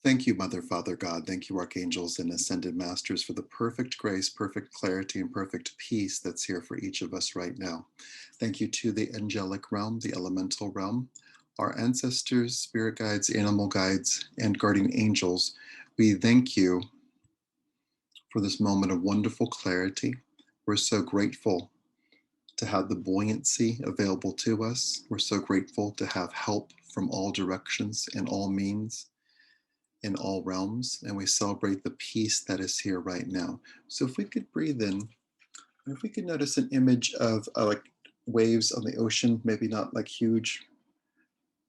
Thank you, Mother, Father, God. Thank you, Archangels and Ascended Masters, for the perfect grace, perfect clarity, and perfect peace that's here for each of us right now. Thank you to the angelic realm, the elemental realm, our ancestors, spirit guides, animal guides, and guardian angels. We thank you for this moment of wonderful clarity. We're so grateful to have the buoyancy available to us. We're so grateful to have help from all directions and all means in all realms, and we celebrate the peace that is here right now. So if we could breathe in, and if we could notice an image of like waves on the ocean, maybe not like huge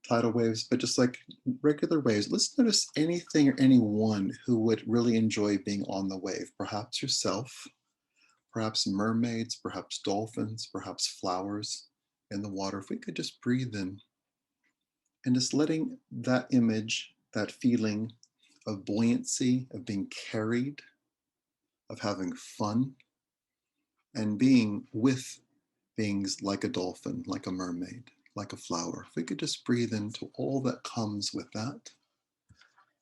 tidal waves, but just like regular waves. Let's notice anything or anyone who would really enjoy being on the wave. Perhaps yourself, perhaps mermaids, perhaps dolphins, perhaps flowers in the water. If we could just breathe in and just letting that image, that feeling of buoyancy, of being carried, of having fun, and being with beings like a dolphin, like a mermaid, like a flower. If we could just breathe into all that comes with that,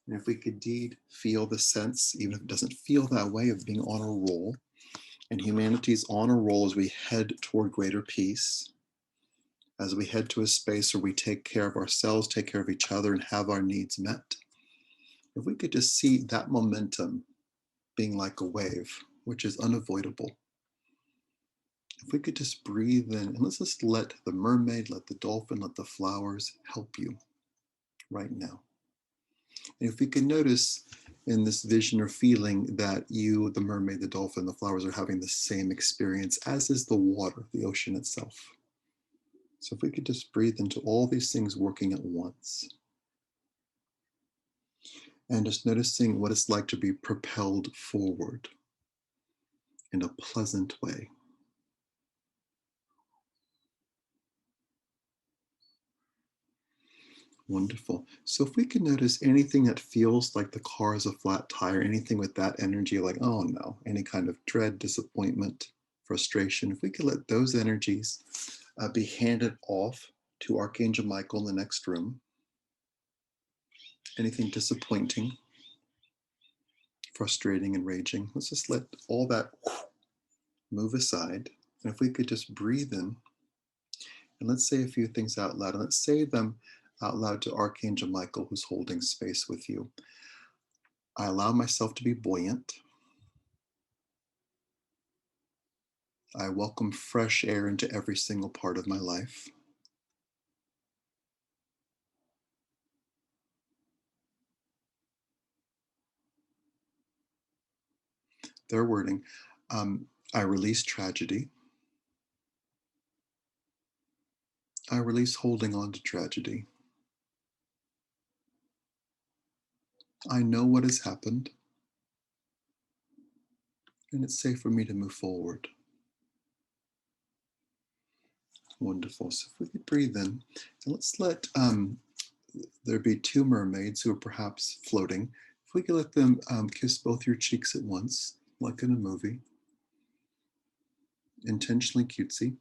and if we could indeed feel the sense, even if it doesn't feel that way, of being on a roll, and humanity's on a roll as we head toward greater peace, as we head to a space where we take care of ourselves, take care of each other, and have our needs met. If we could just see that momentum being like a wave, which is unavoidable. If we could just breathe in and let's just let the mermaid, let the dolphin, let the flowers help you right now. And if we can notice in this vision or feeling that you, the mermaid, the dolphin, the flowers are having the same experience, as is the water, the ocean itself. So if we could just breathe into all these things working at once and just noticing what it's like to be propelled forward in a pleasant way. Wonderful. So if we can notice anything that feels like the car is a flat tire, anything with that energy, like, oh no, any kind of dread, disappointment, frustration, if we could let those energies be handed off to Archangel Michael in the next room, anything disappointing, frustrating, and raging, let's just let all that move aside. And if we could just breathe in and let's say a few things out loud, and let's say them out loud to Archangel Michael, who's holding space with you. I allow myself to be buoyant. I welcome fresh air into every single part of my life. Their wording, I release tragedy. I release holding on to tragedy. I know what has happened, and it's safe for me to move forward. Wonderful. So if we could breathe in, and let's let there be two mermaids who are perhaps floating. If we could let them kiss both your cheeks at once, like in a movie, intentionally cutesy.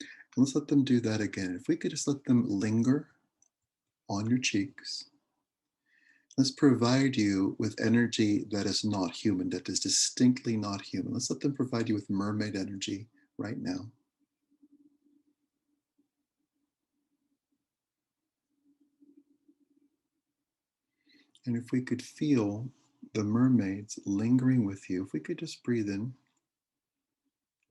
And let's let them do that again. If we could just let them linger on your cheeks, let's provide you with energy that is not human, that is distinctly not human. Let's let them provide you with mermaid energy right now. And if we could feel the mermaids lingering with you, if we could just breathe in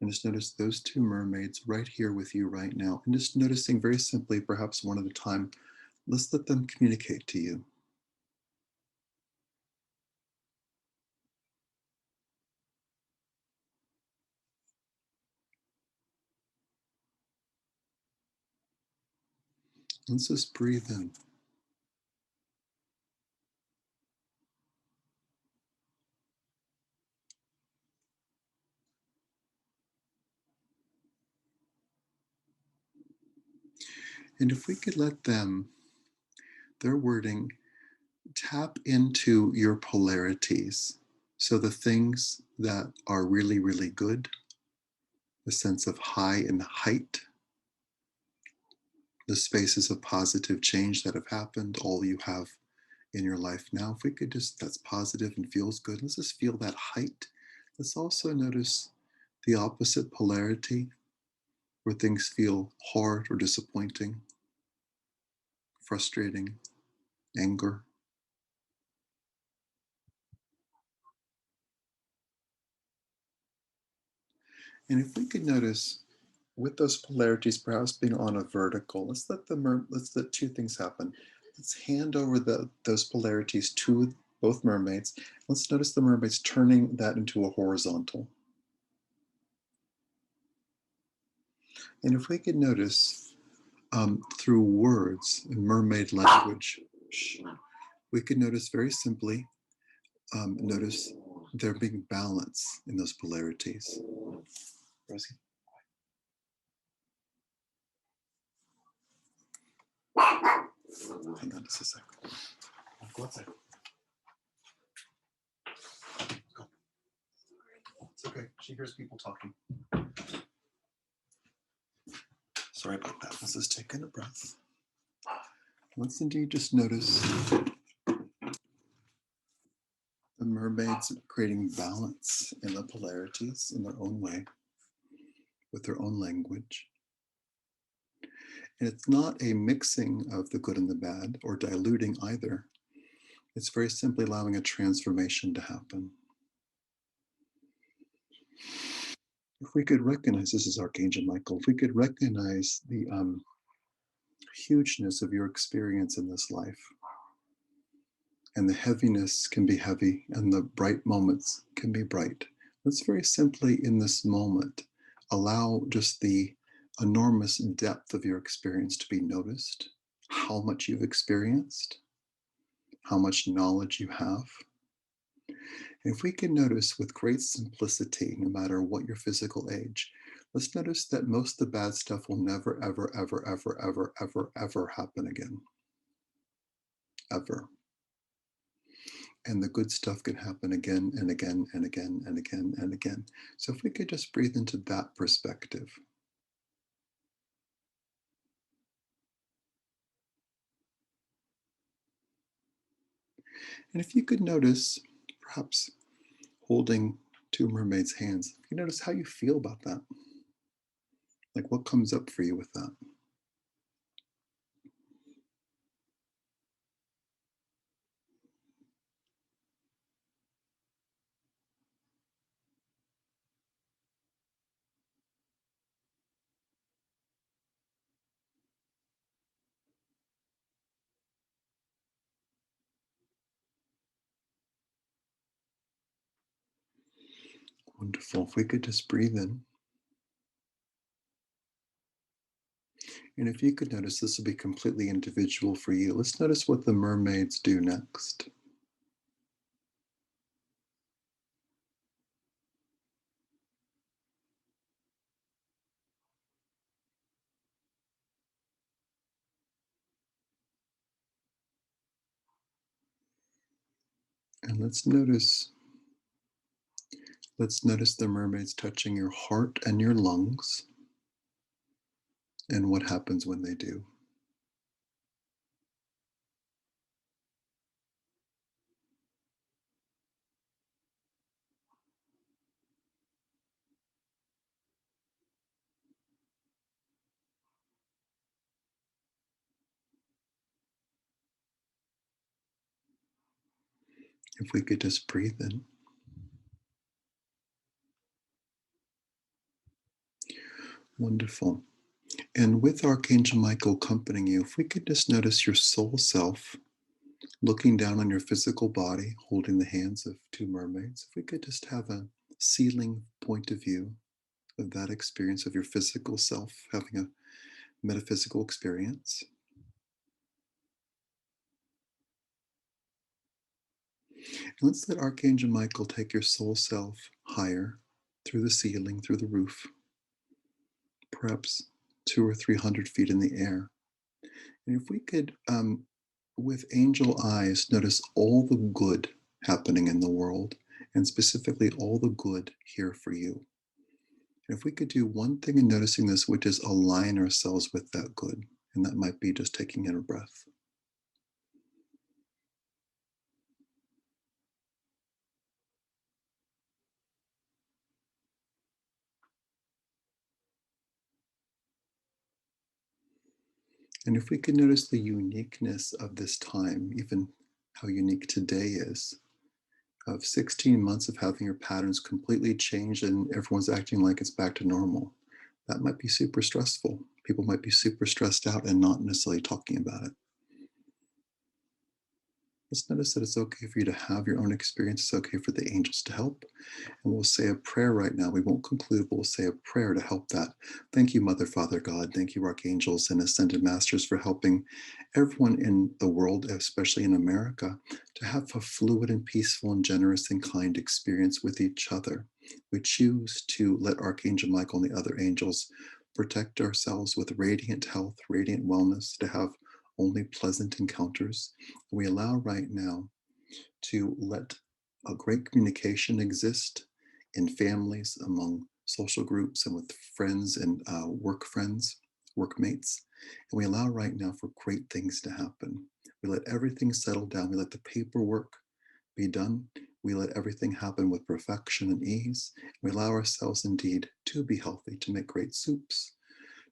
and just notice those two mermaids right here with you right now, and just noticing very simply, perhaps one at a time, let's let them communicate to you. Let's just breathe in. And if we could let them, their wording, tap into your polarities. So the things that are really, really good, the sense of high and height, the spaces of positive change that have happened, all you have in your life now. If we could just, that's positive and feels good, let's just feel that height. Let's also notice the opposite polarity where things feel hard or disappointing, frustrating, anger. And if we could notice with those polarities perhaps being on a vertical, let's let two things happen. Let's hand over those polarities to both mermaids. Let's notice the mermaids turning that into a horizontal. And if we could notice through words in mermaid language, we could notice very simply, notice there being balance in those polarities. Rosie? Hang on just a second. Go outside. Go. It's okay. She hears people talking. Sorry about that. Let's just take in a breath. Let's indeed just notice the mermaids creating balance in the polarities in their own way, with their own language. And it's not a mixing of the good and the bad or diluting either. It's very simply allowing a transformation to happen. If we could recognize, this is Archangel Michael, if we could recognize the hugeness of your experience in this life, and the heaviness can be heavy, and the bright moments can be bright. Let's very simply, in this moment, allow just the enormous depth of your experience to be noticed, how much you've experienced, how much knowledge you have. And if we can notice with great simplicity, no matter what your physical age, let's notice that most of the bad stuff will never, ever, ever, ever, ever, ever, ever happen again. Ever. And the good stuff can happen again and again and again and again and again. So if we could just breathe into that perspective. And if you could notice, perhaps holding two mermaids' hands, if you notice how you feel about that. Like what comes up for you with that? Wonderful. If we could just breathe in. And if you could notice, this will be completely individual for you. Let's notice what the mermaids do next. And let's notice the mermaids touching your heart and your lungs and what happens when they do. If we could just breathe in. Wonderful. And with Archangel Michael accompanying you, if we could just notice your soul self looking down on your physical body, holding the hands of two mermaids, if we could just have a ceiling point of view of that experience of your physical self having a metaphysical experience. And let's let Archangel Michael take your soul self higher through the ceiling, through the roof, perhaps 200 or 300 feet in the air. And if we could, with angel eyes, notice all the good happening in the world, and specifically all the good here for you. And if we could do one thing in noticing this, which is align ourselves with that good, and that might be just taking in a breath. And if we could notice the uniqueness of this time, even how unique today is, of 16 months of having your patterns completely changed and everyone's acting like it's back to normal, that might be super stressful. People might be super stressed out and not necessarily talking about it. Just notice that it's okay for you to have your own experience. It's okay for the angels to help. And we'll say a prayer right now. We won't conclude, but we'll say a prayer to help that. Thank you, Mother, Father, God. Thank you, Archangels and Ascended Masters, for helping everyone in the world, especially in America, to have a fluid and peaceful and generous and kind experience with each other. We choose to let Archangel Michael and the other angels protect ourselves with radiant health, radiant wellness, to have only pleasant encounters. We allow right now to let a great communication exist in families, among social groups, and with friends and work friends, workmates. And we allow right now for great things to happen. We let everything settle down. We let the paperwork be done. We let everything happen with perfection and ease. We allow ourselves indeed to be healthy, to make great soups,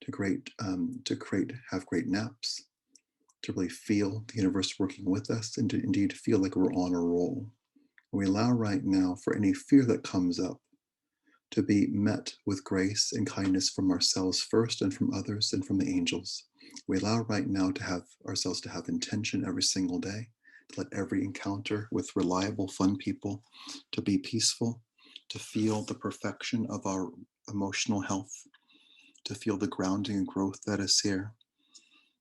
have great naps, to really feel the universe working with us, and to indeed feel like we're on a roll. We allow right now for any fear that comes up to be met with grace and kindness from ourselves first, and from others, and from the angels. We allow right now to have ourselves to have intention every single day, to let every encounter with reliable, fun people to be peaceful, to feel the perfection of our emotional health, to feel the grounding and growth that is here,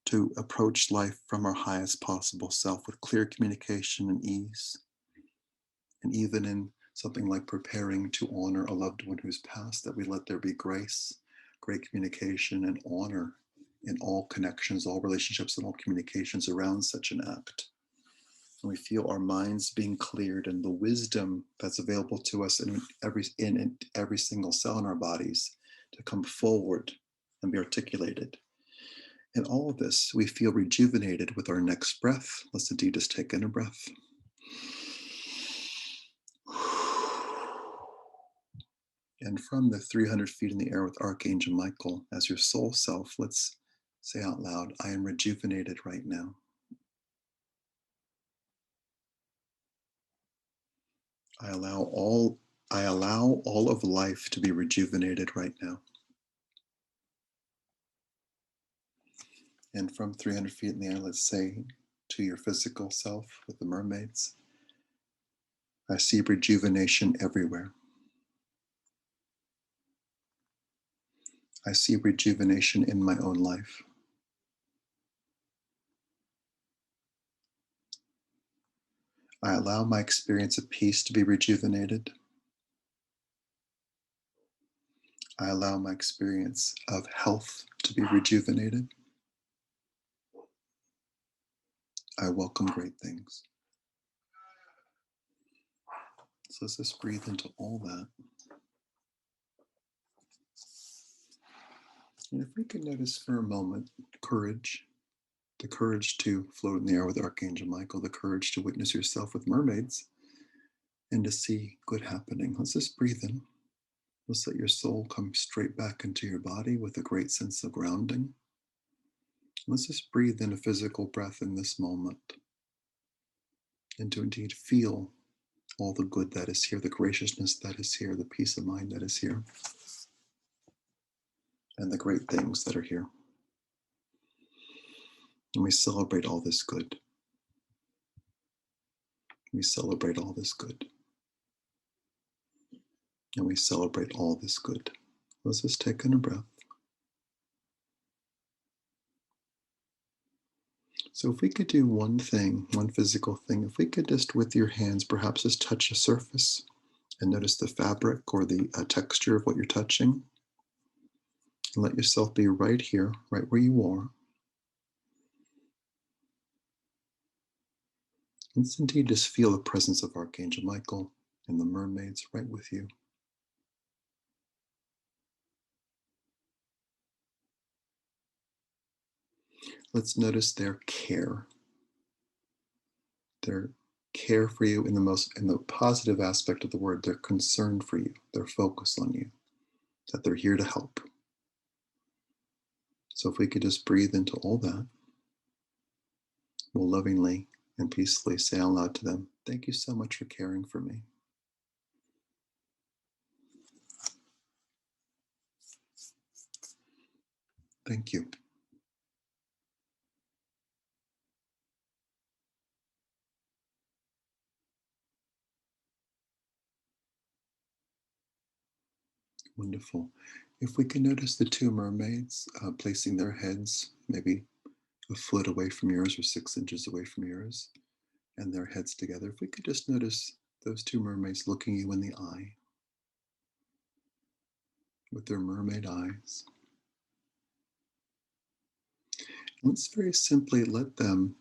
to approach life from our highest possible self with clear communication and ease. And even in something like preparing to honor a loved one who's passed, that we let there be grace, great communication, and honor in all connections, all relationships, and all communications around such an act. And we feel our minds being cleared, and the wisdom that's available to us in every single cell in our bodies to come forward and be articulated. In all of this, we feel rejuvenated with our next breath. Let's indeed just take in a breath. And from the 300 feet in the air with Archangel Michael as your soul self, let's say out loud, I am rejuvenated right now. I allow all of life to be rejuvenated right now. And from 300 feet in the air, let's say to your physical self with the mermaids, I see rejuvenation everywhere. I see rejuvenation in my own life. I allow my experience of peace to be rejuvenated. I allow my experience of health to be rejuvenated. I welcome great things. So let's just breathe into all that. And if we can notice for a moment courage, the courage to float in the air with Archangel Michael, the courage to witness yourself with mermaids, and to see good happening. Let's just breathe in. Let's let your soul come straight back into your body with a great sense of grounding. Let's just breathe in a physical breath in this moment, and to indeed feel all the good that is here, the graciousness that is here, the peace of mind that is here, and the great things that are here. And we celebrate all this good. We celebrate all this good. And we celebrate all this good. Let's just take in a breath. So if we could do one thing, one physical thing, if we could just with your hands perhaps just touch a surface and notice the fabric or the texture of what you're touching. And let yourself be right here, right where you are. And indeed just feel the presence of Archangel Michael and the mermaids right with you. Let's notice their care. Their care for you in the positive aspect of the word. They're concerned for you. They're focused on you. That they're here to help. So if we could just breathe into all that. We'll lovingly and peacefully say out loud to them, thank you so much for caring for me. Thank you. Wonderful. If we can notice the two mermaids placing their heads maybe a foot away from yours or 6 inches away from yours, and their heads together, if we could just notice those two mermaids looking you in the eye with their mermaid eyes. Let's very simply let them,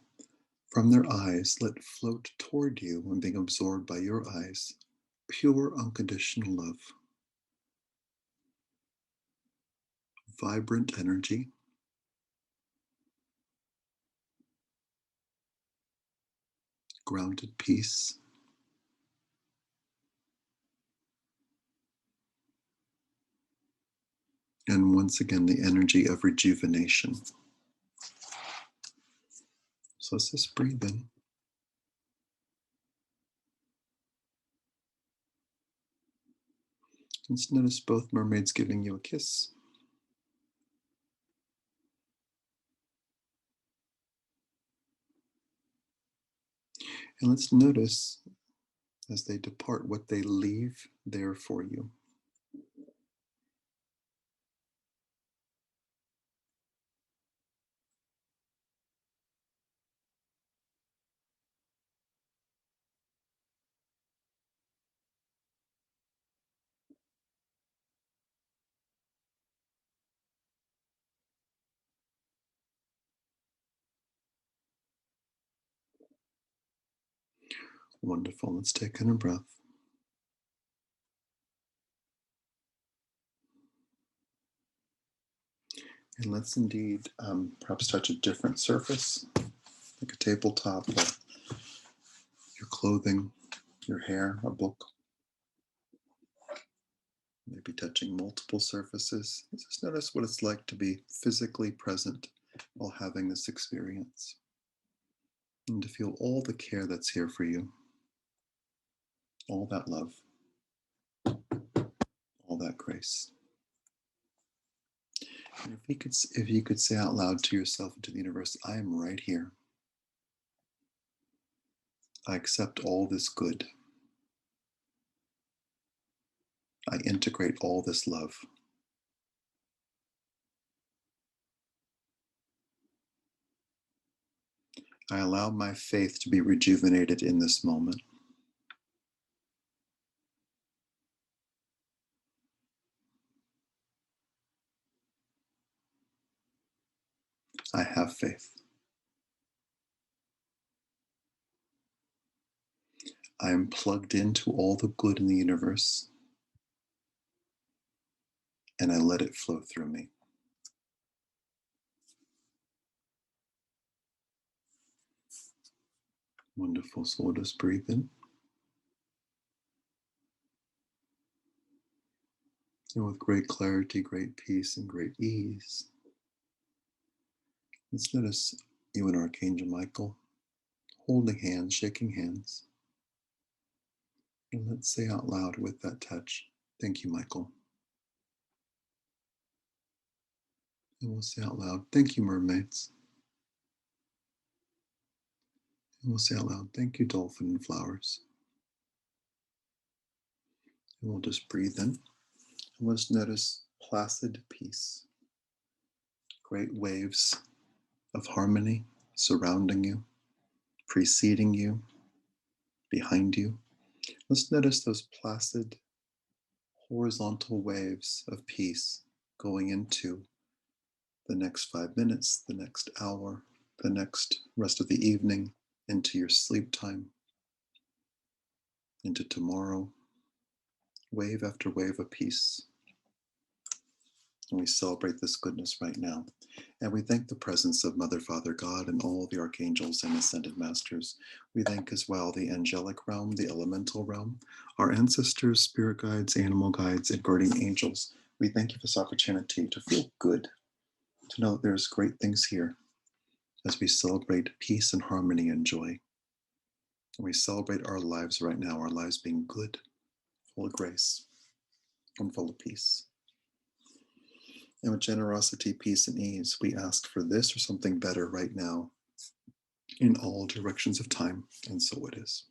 from their eyes, let float toward you and being absorbed by your eyes, pure unconditional love, vibrant energy, grounded peace, and once again, the energy of rejuvenation. So let's just breathe in. Let's notice both mermaids giving you a kiss. And let's notice as they depart what they leave there for you. Wonderful. Let's take in a breath. And let's indeed perhaps touch a different surface, like a tabletop, or your clothing, your hair, a book. Maybe touching multiple surfaces. Just notice what it's like to be physically present while having this experience. And to feel all the care that's here for you, all that love, all that grace. And if you could say out loud to yourself and to the universe, I am right here. I accept all this good. I integrate all this love. I allow my faith to be rejuvenated in this moment. I have faith. I am plugged into all the good in the universe, and I let it flow through me. Wonderful. So we'll just breathe in. And with great clarity, great peace, and great ease, let's notice you and Archangel Michael holding hands, shaking hands. And let's say out loud with that touch, thank you, Michael. And we'll say out loud, thank you, mermaids. And we'll say out loud, thank you, dolphin and flowers. And we'll just breathe in. And we'll just notice placid peace. Great waves of harmony surrounding you, preceding you, behind you. Let's notice those placid horizontal waves of peace going into the next 5 minutes, the next hour, the next rest of the evening, into your sleep time, into tomorrow, wave after wave of peace. And we celebrate this goodness right now. And we thank the presence of Mother, Father, God, and all the archangels and ascended masters. We thank as well the angelic realm, the elemental realm, our ancestors, spirit guides, animal guides, and guardian angels. We thank you for this opportunity to feel good, to know that there's great things here, as we celebrate peace and harmony and joy. And we celebrate our lives right now, our lives being good, full of grace, and full of peace. And with generosity, peace, and ease, we ask for this or something better right now in all directions of time, and so it is.